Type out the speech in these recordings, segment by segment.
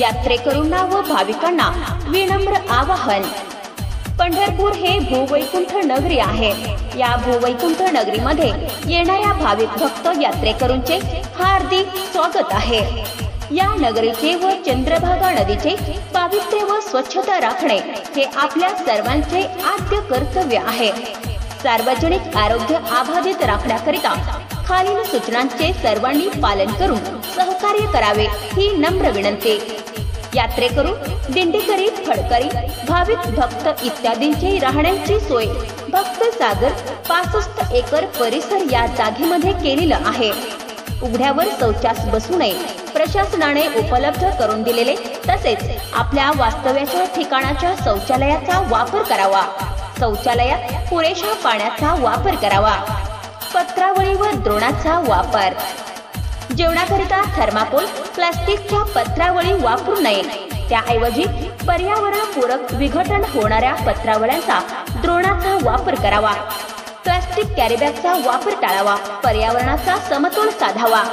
यात्रेकरूंना व भाविकांना विनम्र आवाहन। पंढरपूर हे भूवैकुंठ नगरी आहे। या भूवैकुंठ नगरीमध्ये येणाऱ्या भाविक भक्त यात्रेकरूंचे हार्दिक स्वागत आहे। या नगरीचे व चंद्रभागा नदीचे पावित्र्य व स्वच्छता राखणे हे आपल्या सर्वांचे आद्य कर्तव्य आहे। सार्वजनिक आरोग्य अबाधित राखण्याकरिता खालील सूचनांचे सर्वांनी पालन करून सहकार्य करावे ही नम्र विनंती। यात्रेकरू, दिंडीकरी, फडकरी, भाविक भक्त इत्यादींची राहण्याची सोय भक्त सागर 65 एकर परिसर या जागेमध्ये केलेला आहे। उघड्यावर शौचास बसू नये, प्रशासनाने उपलब्ध करून दिलेले तसेच आपल्या वास्तव्याच्या ठिकाणाच्या शौचालयाचा वापर करावा। शौचालयात पुरेशा पाण्याचा वापर करावा। पत्रावळी व द्रोणाचा वापर। जेवणाकरिता थर्माकोल, प्लास्टिकच्या पत्रावळी वापरू नये, त्याऐवजी पर्यावरणपूरक विघटन होणाऱ्या पत्रावळ्यांचा द्रोणाचा वापर करावा। प्लास्टिक कॅरीबॅगचा वापर टाळावा, पर्यावरणाचा समतोल साधावा।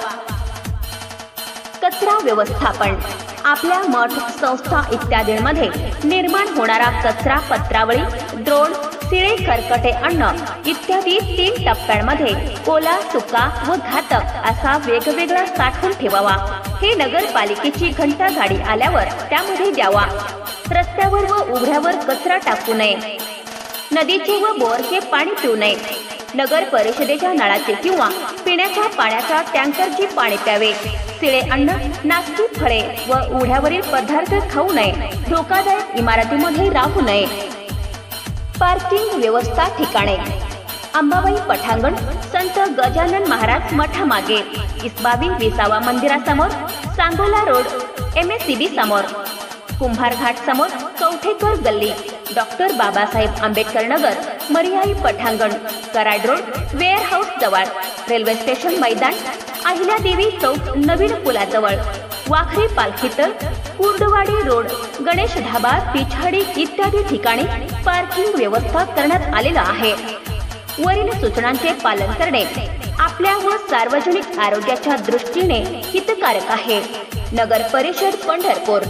कचरा व्यवस्थापन। आपल्या मठ, संस्था इत्यादींमध्ये निर्माण होणारा कचरा पत्रावळी, द्रोण, शिळे, खरकटे अन्न इत्यादी 3 टप्प्यांमध्ये ओला, सुका व घातक असा वेगवेगळा साठवून ठेवावा। हे नगरपालिकेची घंटा गाडी आल्यावर त्यामध्ये द्यावा। रस्त्यावर व उघड्यावर कचरा टाकू नये। नदीचे व बोरचे पाणी पिऊ नये। नगर परिषदेच्या नळाचे किंवा पिण्याच्या पाण्याच्या टँकरचे पाणी प्यावे। शिळे अन्न, नासकी फळे व उघड्यावरील पदार्थ खाऊ नये। धोकादायक इमारतीमध्ये राहू नये। पार्किंग व्यवस्था ठिकाणे। अंबाबाई पठांगण, संत गजानन महाराज मठामागे, इसबावी विसावा मंदिरासमोर, सांगोला रोड, MSCB समोर, कुंभार घाट समोर, कवठेकर गल्ली, doctor Babasaheb Ambedkar Nagar, Mariyai पठांगण, Karad road, wear house जवळ, रेल्वे स्टेशन मैदान, अहिल्यादेवी चौक नवीन पुलाजवळ, वाखरी पालखीतळ, कुर्डवाडी रोड, गणेश ढाबा, पिछाडी इत्यादी ठिकाणी पार्किंग व्यवस्था करण्यात आलेला आहे। वरील सूचनांचे पालन करणे आपल्या व सार्वजनिक आरोग्याच्या दृष्टीने हितकारक आहे। नगर परिषद पंढरपूर।